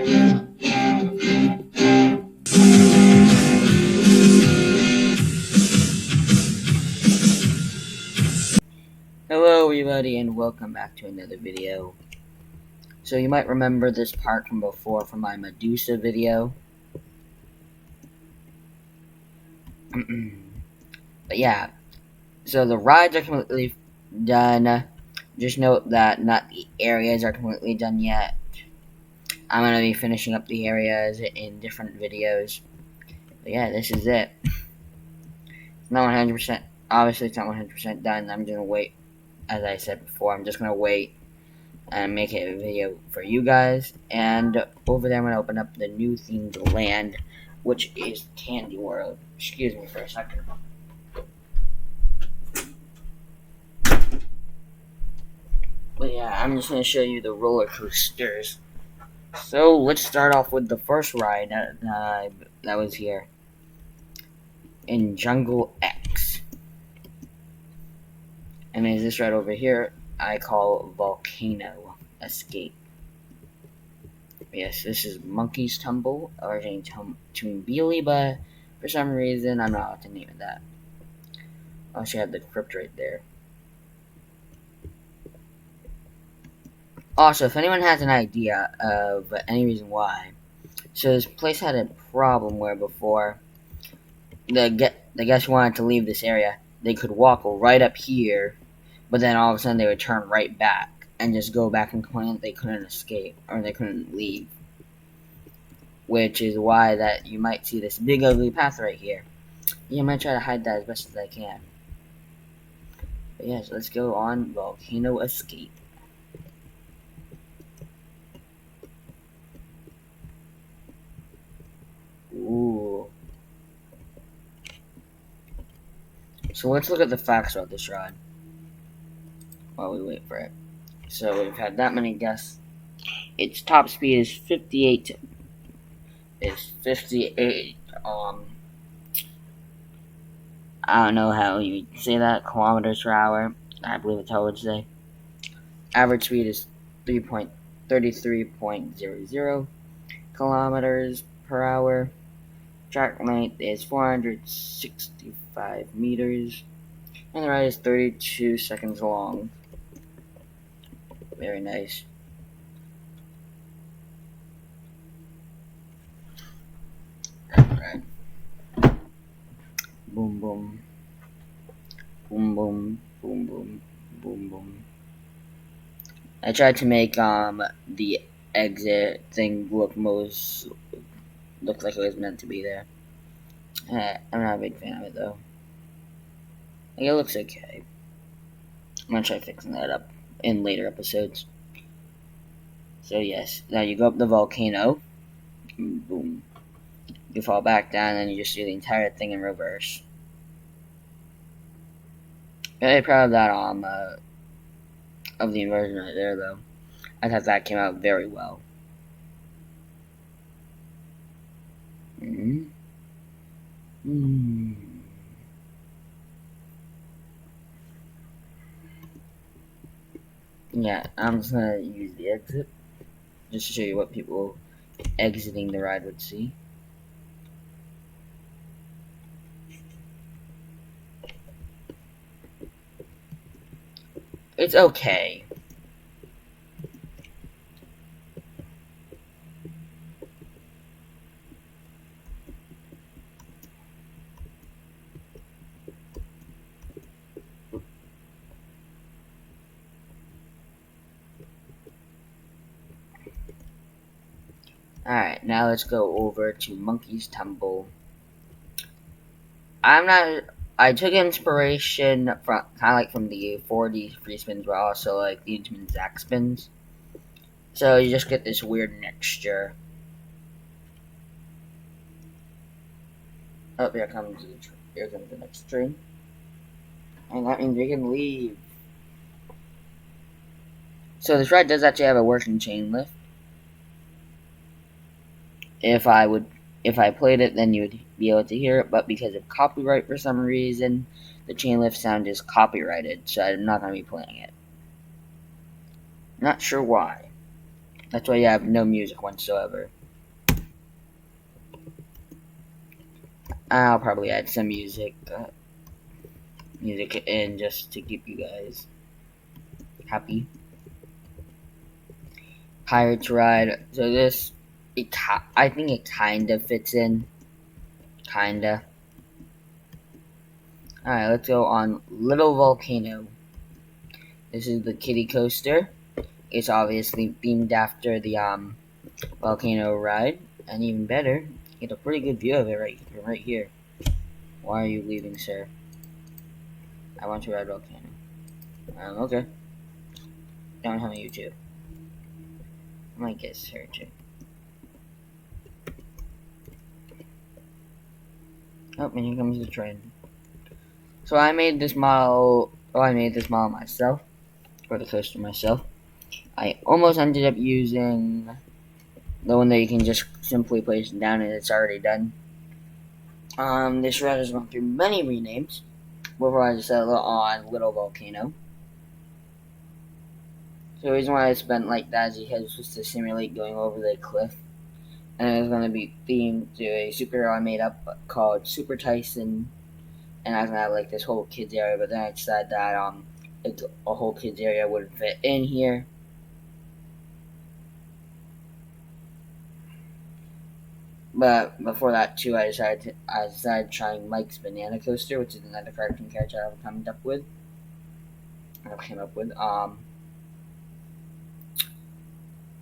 Hello everybody and welcome back to another video. So you might remember this part from before from my Medusa video. But yeah, so the rides are completely done. Just note that not the areas are completely done yet. I'm going to be finishing up the areas in different videos. But yeah, this is it. It's not 100%, obviously it's not 100% done. I'm going to wait, as I said before, I'm just going to wait and make a video for you guys. And over there I'm going to open up the new themed land, which is Candy World. Excuse me for a second. But yeah, I'm just going to show you the roller coasters. So let's start off with the first ride that was here in Jungle X. And there's this ride over here I call Volcano Escape. Yes, this is Monkey's Tumble, originating Toon Beely, but for some reason I'm not allowed to name it that. Oh, she had the crypt right there. Also, if anyone has an idea of any reason why, so this place had a problem where before the guests wanted to leave this area, they could walk right up here, but then all of a sudden they would turn right back and just go back and complain that they couldn't escape or they couldn't leave. Which is why that you might see this big ugly path right here. You might try to hide that as best as I can. But yeah, so let's go on Volcano Escape. Ooh. So let's look at the facts about this ride while we wait for it. So we've had that many guests. Its top speed is 58. I don't know how you say that, kilometers per hour. I believe it's how it would say. Average speed is 33.00 kilometers per hour. Track length is 465 meters. And the ride is 32 seconds long. Very nice. Alright. Boom boom. Boom boom. Boom boom. Boom boom. I tried to make the exit thing look like it was meant to be there. I'm not a big fan of it though. Like, it looks okay. I'm gonna try fixing that up in later episodes. So yes, now you go up the volcano. Boom. You fall back down and you just do the entire thing in reverse. Very proud of that of the inversion right there though. I thought that came out very well. Yeah, I'm just gonna use the exit just to show you what people exiting the ride would see. It's okay. Alright, now let's go over to Monkey's Tumble. I took inspiration from kind of like from the 4D free spins, but also like the Intamin Zack spins. So you just get this weird mixture. Oh, here comes the next train, and that means we can leave. So this ride does actually have a working chain lift. If I played it, then you would be able to hear it, but because of copyright for some reason, the chain lift sound is copyrighted, so I'm not going to be playing it. Not sure why. That's why you have no music whatsoever. I'll probably add some music in just to keep you guys happy. Pirates Ride. So this, I think it kind of fits in. Kinda. Alright, let's go on Little Volcano. This is the kiddie coaster. It's obviously themed after the volcano ride. And even better, you get a pretty good view of it right here. Why are you leaving, sir? I want to ride volcano. Okay. Don't tell me you too. I might get her too. Oh, and here comes the train. So I made this model. Oh, I made this model myself, for the coaster myself. I almost ended up using the one that you can just simply place down and it's already done. This ride has gone through many renames before I settled on Little Volcano. So the reason why I spent like that is because it's just to simulate going over the cliff. And it was going to be themed to a superhero I made up called Super Tyson. And I was going to have like this whole kids area, but then I decided that a whole kids area wouldn't fit in here. But before that too, I decided trying Mike's Banana Coaster, which is another cartoon character I came up with.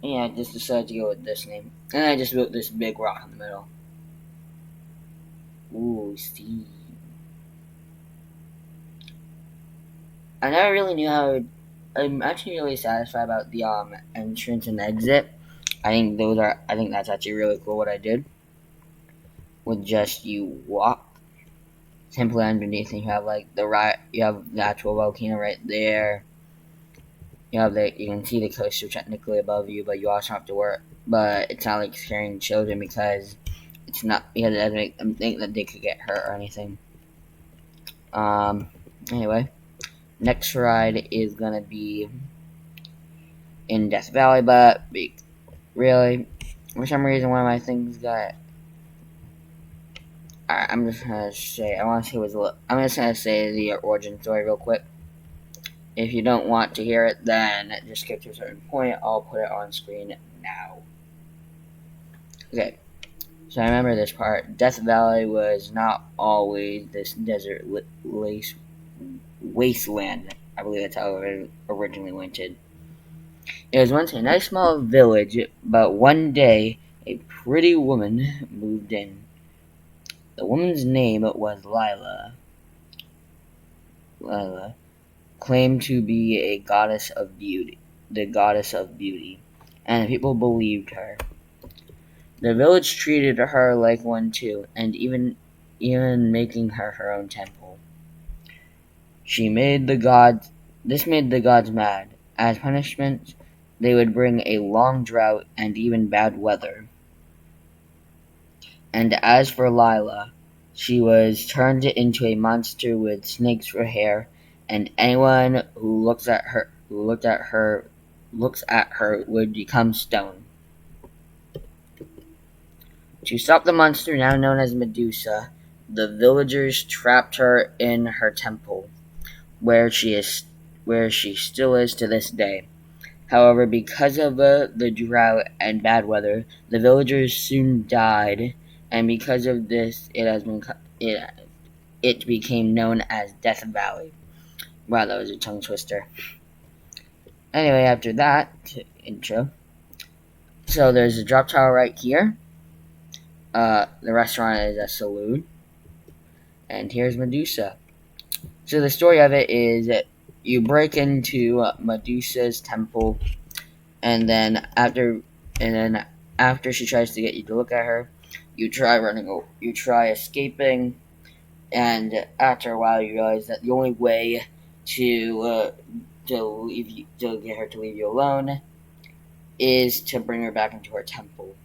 Yeah, I just decided to go with this name, and I just built this big rock in the middle. Ooh, steam. I never really knew how. I'm actually really satisfied about the entrance and exit. I think that's actually really cool what I did. With just you walk simply underneath, and you have like you have the actual volcano right there. You can see the coaster technically above you, but you also have to work. But it's not like scaring children because it's not because it doesn't make them think that they could get hurt or anything. Anyway, next ride is gonna be in Death Valley, but really, for some reason, one of my things got. I'm just gonna say I'm just gonna say the origin story real quick. If you don't want to hear it, then just skip to a certain point. I'll put it on screen now. Okay, so I remember this part. Death Valley was not always this desert wasteland. I believe that's how it originally went in. It was once a nice small village, but one day a pretty woman moved in. The woman's name was Lila. Lila claimed to be a goddess of beauty, the goddess of beauty, and people believed her. The village treated her like one too, and even making her own temple. She made the gods. This made the gods mad. As punishment, they would bring a long drought and even bad weather. And as for Lila, she was turned into a monster with snakes for hair, and anyone who looks at her would become stone. To stop the monster now known as Medusa, the villagers trapped her in her temple, where she still is to this day. However, because of the drought and bad weather, the villagers soon died, and because of this, it became known as Death Valley. Wow, that was a tongue twister. Anyway, after that intro, so there's a drop tower right here. The restaurant is a saloon, and here's Medusa. So the story of it is that you break into Medusa's temple, and then after she tries to get you to look at her, you try escaping, and after a while you realize that the only way to get her to leave you alone is to bring her back into her temple.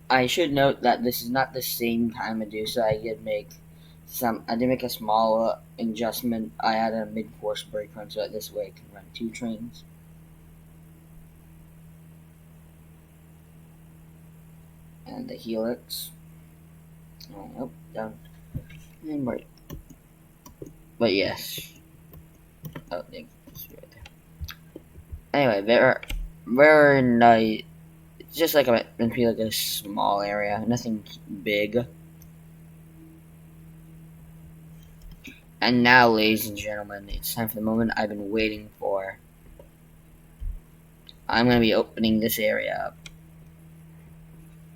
I should note that this is not the same time I do, so I did make a small adjustment. I added a mid-course brake run so that this way I can run 2 trains. And the helix. Oh, down. And right. But yes. Oh, right there. Anyway, very nice. It's just like meant to be like a small area, nothing big. And now, ladies and gentlemen, it's time for the moment I've been waiting for. I'm going to be opening this area up.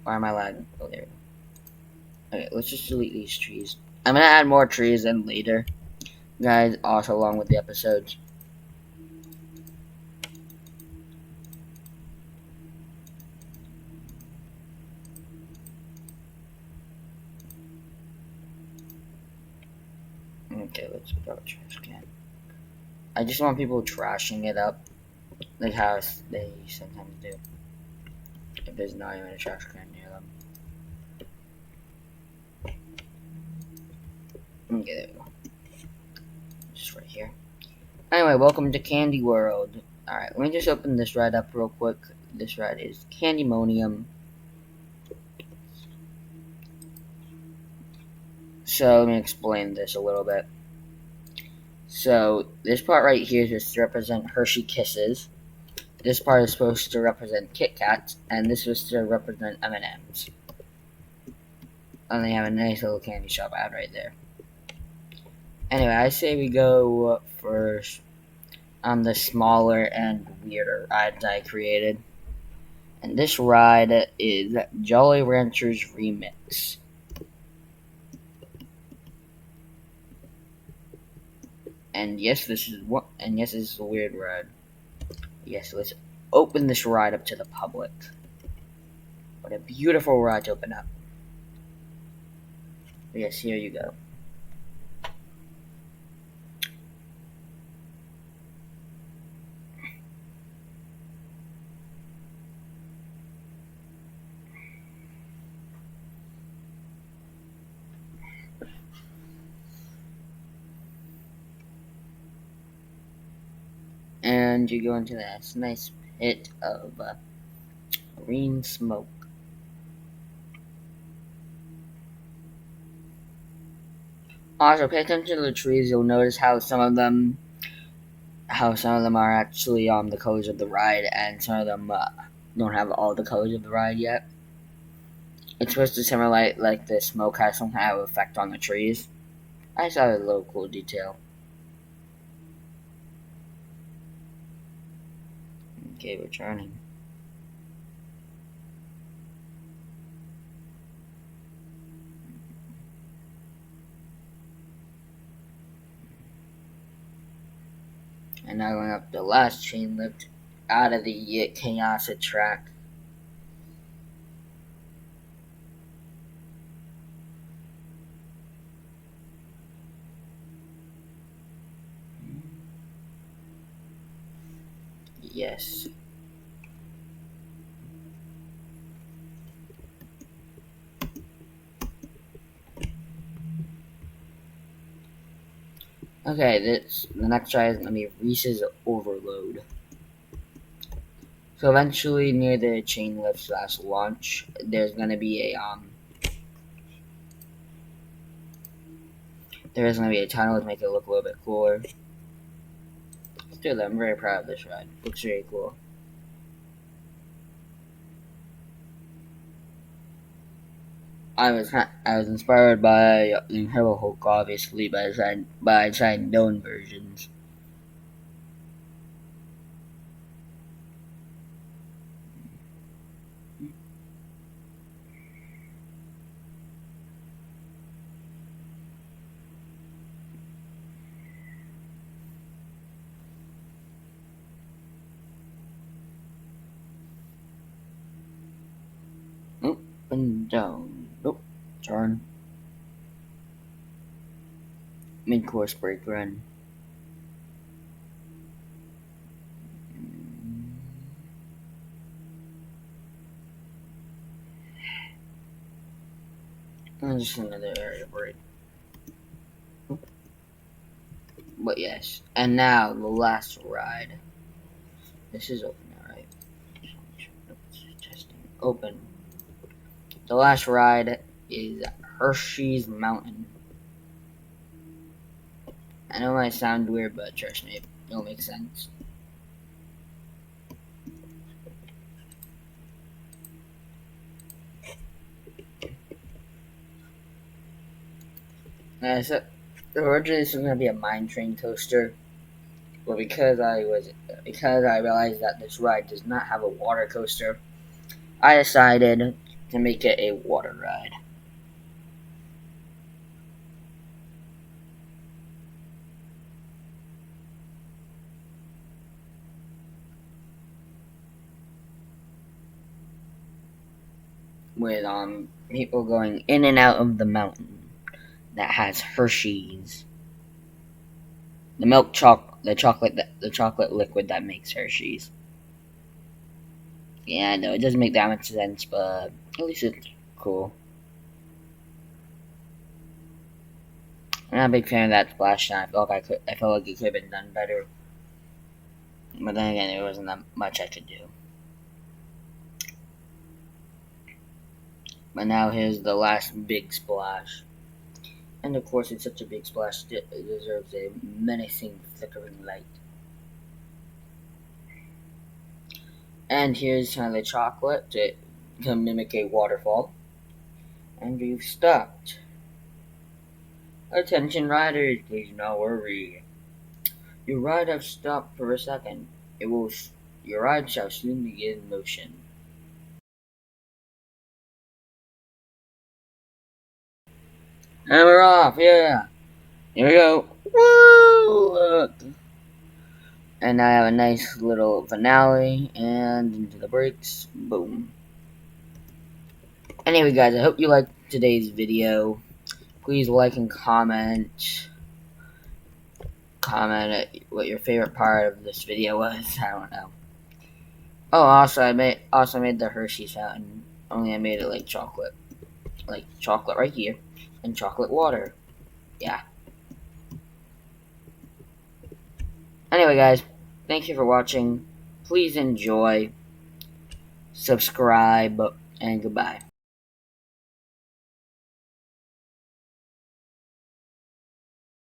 Why am I lagging? Oh, there we go. Okay, let's just delete these trees. I'm going to add more trees in later, guys, also along with the episodes. Okay, let's put out a trash can. I just want people trashing it up, like how they sometimes do. If there's not even a trash can near them. Okay, there we go. Just right here. Anyway, welcome to Candy World. Alright, let me just open this ride up real quick. This ride is Candymonium. So, let me explain this a little bit. So, this part right here is supposed to represent Hershey Kisses. This part is supposed to represent Kit Kats. And this is supposed to represent M&M's. And they have a nice little candy shop ad right there. Anyway, I say we go first on the smaller and weirder rides I created. And this ride is Jolly Ranchers Remix. And yes, this is a weird ride. Yes, let's open this ride up to the public. What a beautiful ride to open up. Yes, here you go. And you go into this nice pit of green smoke. Also, pay attention to the trees. You'll notice how some of them are actually on the colors of the ride, and some of them don't have all the colors of the ride yet. It's supposed to simulate like the smoke has some kind of effect on the trees. I saw a little cool detail. Okay, we're turning. And now going up the last chain lift out of the chaos track. Yes. Okay, the next try is going to be Reese's Overload. So eventually, near the chain lift / launch, there's going to be a tunnel to make it look a little bit cooler. Still, I'm very proud of this ride. Looks very cool. I was inspired by the Incredible Hulk, obviously, but I tried known versions. Up and down. Nope. Turn. Mid-course brake run. And just another area break. But yes. And now the last ride. This is open, alright. Testing. Open. The last ride is Hershey's Mountain. I know it might sound weird, but trust me, it'll make sense. So originally this was gonna be a mine train coaster, but because I realized that this ride does not have a water coaster, I decided to make it a water ride. With people going in and out of the mountain that has Hershey's. The chocolate liquid that makes Hershey's. Yeah, I know it doesn't make that much sense, but at least it's cool. I'm not a big fan of that splash down. I felt like it could have been done better. But then again, there wasn't that much I could do. But now here's the last big splash. And of course, it's such a big splash, it deserves a menacing, flickering light. And here's kind of the chocolate to mimic a waterfall. And we've stopped. Attention riders, please not worry. Your ride has stopped for a second. Your ride shall soon begin motion. And we're off, yeah. Here we go. Woo! Look. And I have a nice little finale and into the brakes. Boom. Anyway, guys, I hope you liked today's video. Please like and comment. Comment what your favorite part of this video was. I don't know. Oh, I made the Hershey fountain. Only I made it like chocolate right here, and chocolate water. Yeah. Anyway, guys, thank you for watching. Please enjoy, subscribe, and goodbye.